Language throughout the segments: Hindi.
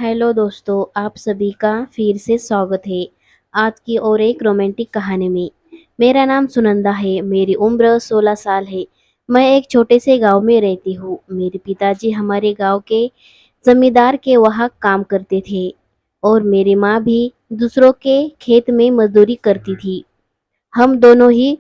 हेलो दोस्तों, आप सभी का फिर से स्वागत है आज की और एक रोमांटिक कहानी में। मेरा नाम सुनंदा है। मेरी उम्र 16 साल है। मैं एक छोटे से गांव में रहती हूँ। मेरे पिताजी हमारे गांव के जमींदार के वहाँ काम करते थे और मेरी माँ भी दूसरों के खेत में मजदूरी करती थी। हम दोनों ही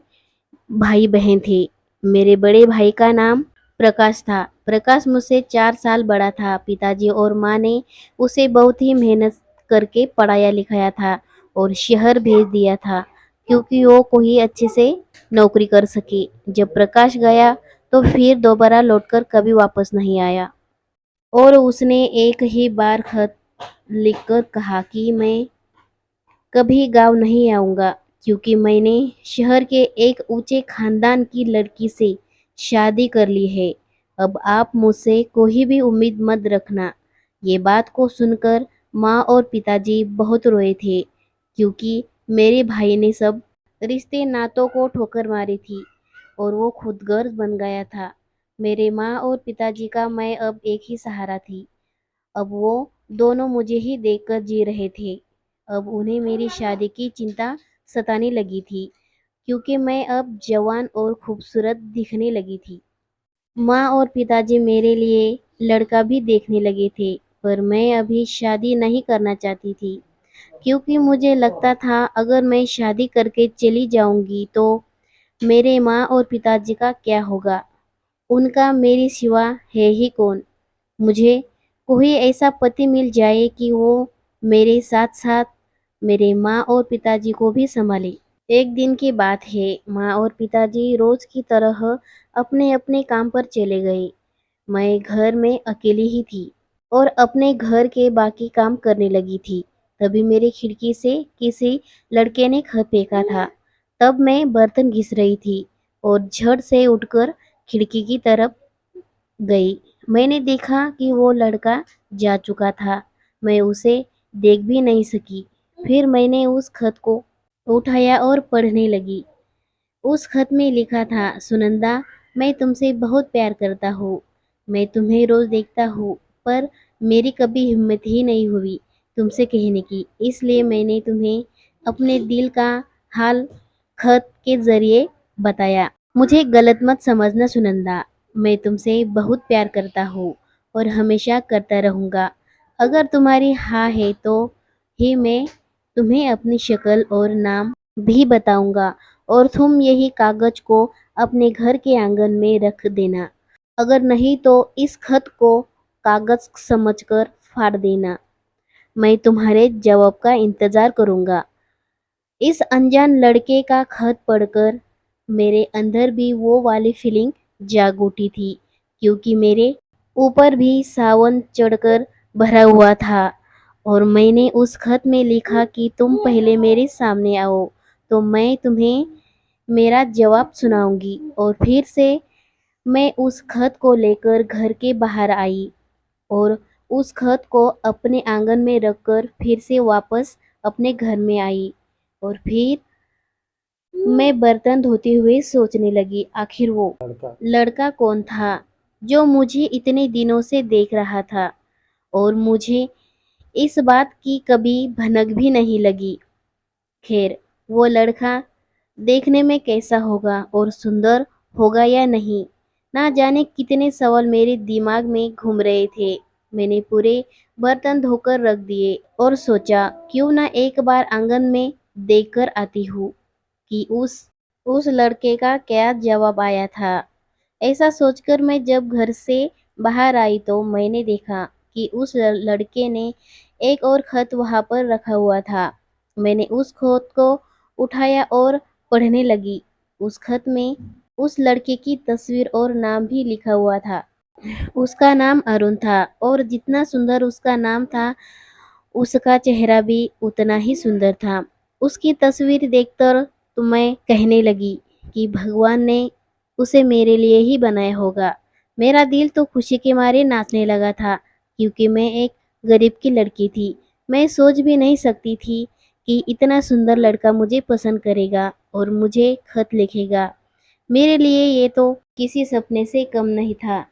भाई बहन थे। मेरे बड़े भाई का नाम प्रकाश था। प्रकाश मुझसे 4 साल बड़ा था। पिताजी और माँ ने उसे बहुत ही मेहनत करके पढ़ाया लिखाया था और शहर भेज दिया था क्योंकि वो कोई अच्छे से नौकरी कर सके। जब प्रकाश गया तो फिर दोबारा लौटकर कभी वापस नहीं आया और उसने एक ही बार खत लिखकर कहा कि मैं कभी गांव नहीं आऊंगा क्योंकि मैंने शहर के एक ऊंचे खानदान की लड़की से शादी कर ली है। अब आप मुझसे कोई भी उम्मीद मत रखना। ये बात को सुनकर माँ और पिताजी बहुत रोए थे क्योंकि मेरे भाई ने सब रिश्ते नातों को ठोकर मारी थी और वो खुद गर्व बन गया था। मेरे माँ और पिताजी का मैं अब एक ही सहारा थी। अब वो दोनों मुझे ही देखकर जी रहे थे। अब उन्हें मेरी शादी की चिंता सताने लगी थी क्योंकि मैं अब जवान और खूबसूरत दिखने लगी थी। माँ और पिताजी मेरे लिए लड़का भी देखने लगे थे, पर मैं अभी शादी नहीं करना चाहती थी क्योंकि मुझे लगता था अगर मैं शादी करके चली जाऊंगी तो मेरे माँ और पिताजी का क्या होगा। उनका मेरे सिवा है ही कौन। मुझे कोई ऐसा पति मिल जाए कि वो मेरे साथ साथ मेरे माँ और पिताजी को भी संभाले। एक दिन की बात है। माँ और पिताजी रोज की तरह अपने अपने काम पर चले गए। मैं घर में अकेली ही थी और अपने घर के बाकी काम करने लगी थी। तभी मेरी खिड़की से किसी लड़के ने खत फेंका था। तब मैं बर्तन घिस रही थी और झट से उठकर खिड़की की तरफ गई। मैंने देखा कि वो लड़का जा चुका था। मैं उसे देख भी नहीं सकी। फिर मैंने उस खत को उठाया और पढ़ने लगी। उस खत में लिखा था, सुनंदा, मैं तुमसे बहुत प्यार करता हूँ। मैं तुम्हें रोज देखता हूँ, पर मेरी कभी हिम्मत ही नहीं हुई तुमसे कहने की। इसलिए मैंने तुम्हें अपने दिल का हाल खत के जरिए बताया। मुझे गलत मत समझना सुनंदा। मैं तुमसे बहुत प्यार करता हूँ और हमेशा करता रहूँगा। अगर तुम्हारी हाँ है तो ही मैं तुम्हें अपनी शक्ल और नाम भी बताऊंगा और तुम यही कागज को अपने घर के आंगन में रख देना। अगर नहीं तो इस खत को कागज समझकर फाड़ देना। मैं तुम्हारे जवाब का इंतजार करूंगा। इस अनजान लड़के का खत पढ़कर मेरे अंदर भी वो वाली फीलिंग जाग उठी थी क्योंकि मेरे ऊपर भी सावन चढ़कर भरा हुआ था और मैंने उस खत में लिखा कि तुम पहले मेरे सामने आओ तो मैं तुम्हें मेरा जवाब सुनाऊंगी। और फिर से मैं उस खत को लेकर घर के बाहर आई और उस खत को अपने आंगन में रखकर फिर से वापस अपने घर में आई। और फिर मैं बर्तन धोते हुए सोचने लगी, आखिर वो लड़का कौन था जो मुझे इतने दिनों से देख रहा था और मुझे इस बात की कभी भनक भी नहीं लगी। खैर, वो लड़का देखने में कैसा होगा और सुंदर होगा या नहीं, ना जाने कितने सवाल मेरे दिमाग में घूम रहे थे। मैंने पूरे बर्तन धोकर रख दिए और सोचा क्यों ना एक बार आंगन में देखकर आती हूँ कि उस लड़के का क्या जवाब आया था। ऐसा सोचकर मैं जब घर से बाहर आई तो मैंने देखा कि उस लड़के ने एक और खत वहां पर रखा हुआ था। मैंने उस खत को उठाया और पढ़ने लगी। उस खत में उस लड़के की तस्वीर और नाम भी लिखा हुआ था। उसका नाम अरुण था और जितना सुंदर उसका नाम था उसका चेहरा भी उतना ही सुंदर था। उसकी तस्वीर देखकर तो मैं कहने लगी कि भगवान ने उसे मेरे लिए ही बनाया होगा। मेरा दिल तो खुशी के मारे नाचने लगा था क्योंकि मैं एक गरीब की लड़की थी। मैं सोच भी नहीं सकती थी कि इतना सुंदर लड़का मुझे पसंद करेगा और मुझे खत लिखेगा। मेरे लिए ये तो किसी सपने से कम नहीं था।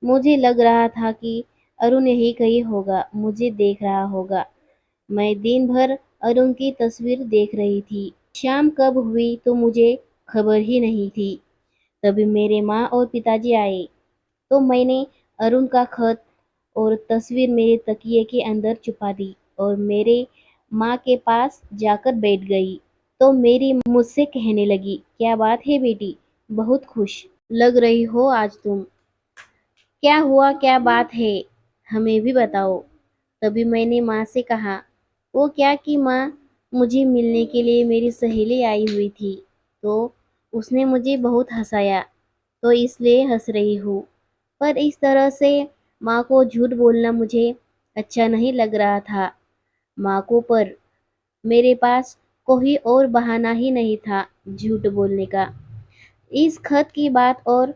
मुझे लग रहा था कि अरुण यही कहीं होगा, मुझे देख रहा होगा। मैं दिन भर अरुण की तस्वीर देख रही थी। शाम कब हुई तो मुझे खबर ही नहीं थी। तभी मेरे माँ और पिताजी आए, तो मैंने अरुण का खत और तस्वीर मेरे तकिए के अंदर छुपा दी और मेरे माँ के पास जाकर बैठ गई। तो मेरी मुझसे कहने लगी, क्या बात है बेटी, बहुत खुश लग रही हो आज तुम। क्या हुआ, क्या बात है, हमें भी बताओ। तभी मैंने माँ से कहा, वो क्या कि माँ, मुझे मिलने के लिए मेरी सहेली आई हुई थी, तो उसने मुझे बहुत हंसाया, तो इसलिए हंस रही हूँ। पर इस तरह से माँ को झूठ बोलना मुझे अच्छा नहीं लग रहा था। माँ को पर मेरे पास कोई और बहाना ही नहीं था झूठ बोलने का। इस खत की बात और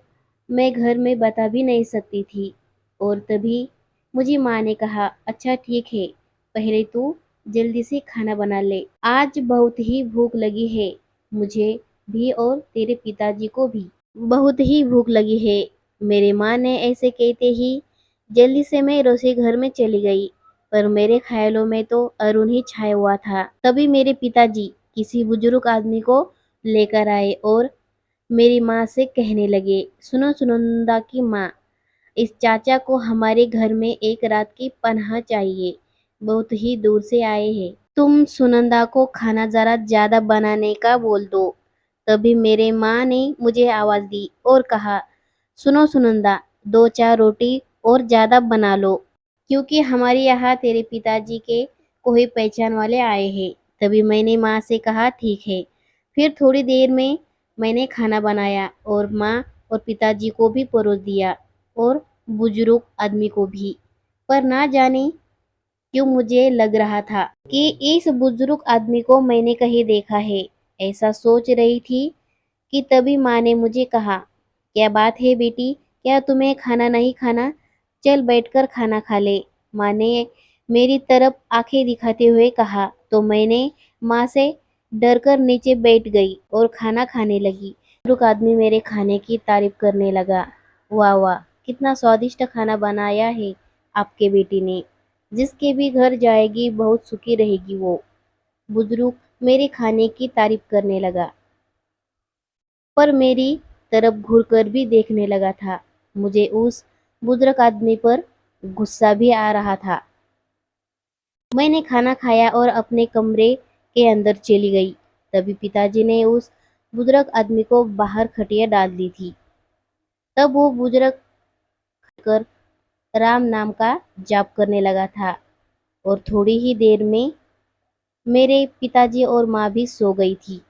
मैं घर में बता भी नहीं सकती थी। और तभी मुझे माँ ने कहा, अच्छा ठीक है, पहले तू जल्दी से खाना बना ले, आज बहुत ही भूख लगी है, मुझे भी और तेरे पिताजी को भी बहुत ही भूख लगी है। मेरी माँ ने ऐसे कहते ही जल्दी से मैं रसोई घर में चली गई, पर मेरे ख्यालों में तो अरुण ही छाया हुआ था। तभी मेरे पिताजी किसी बुजुर्ग आदमी को लेकर आए और मेरी माँ से कहने लगे, सुनो सुनंदा की माँ, इस चाचा को हमारे घर में एक रात की पनाह चाहिए, बहुत ही दूर से आए हैं। तुम सुनंदा को खाना जरा ज्यादा बनाने का बोल दो। तभी मेरे माँ ने मुझे आवाज दी और कहा, सुनो सुनंदा, दो चार रोटी और ज्यादा बना लो, क्योंकि हमारे यहाँ तेरे पिताजी के कोई पहचान वाले आए हैं। तभी मैंने माँ से कहा, ठीक है। फिर थोड़ी देर में मैंने खाना बनाया और माँ और पिताजी को भी परोस दिया और बुजुर्ग आदमी को भी। पर ना जाने क्यों मुझे लग रहा था कि इस बुजुर्ग आदमी को मैंने कहीं देखा है। ऐसा सोच रही थी कि तभी माँ ने मुझे कहा, क्या बात है बेटी, क्या तुम्हें खाना नहीं खाना? चल बैठकर खाना खा ले। माँ ने मेरी तरफ आंखें दिखाते हुए कहा, तो मैंने माँ से डरकर नीचे बैठ गई और खाना खाने लगी। बुजुर्ग आदमी मेरे खाने की तारीफ करने लगा, वाह वाह, कितना स्वादिष्ट खाना बनाया है आपके बेटी ने, जिसके भी घर जाएगी बहुत सुखी रहेगी वो। बुजुर्ग मेरे खाने की तारीफ करने लगा, पर मेरी तरफ घूरकर भी देखने लगा था। मुझे उस बुजुर्ग आदमी पर गुस्सा भी आ रहा था। मैंने खाना खाया और अपने कमरे के अंदर चली गई। तभी पिताजी ने उस बुजुर्ग आदमी को बाहर खटिया डाल दी थी। तब वो बुजुर्ग कर राम नाम का जाप करने लगा था और थोड़ी ही देर में मेरे पिताजी और माँ भी सो गई थी।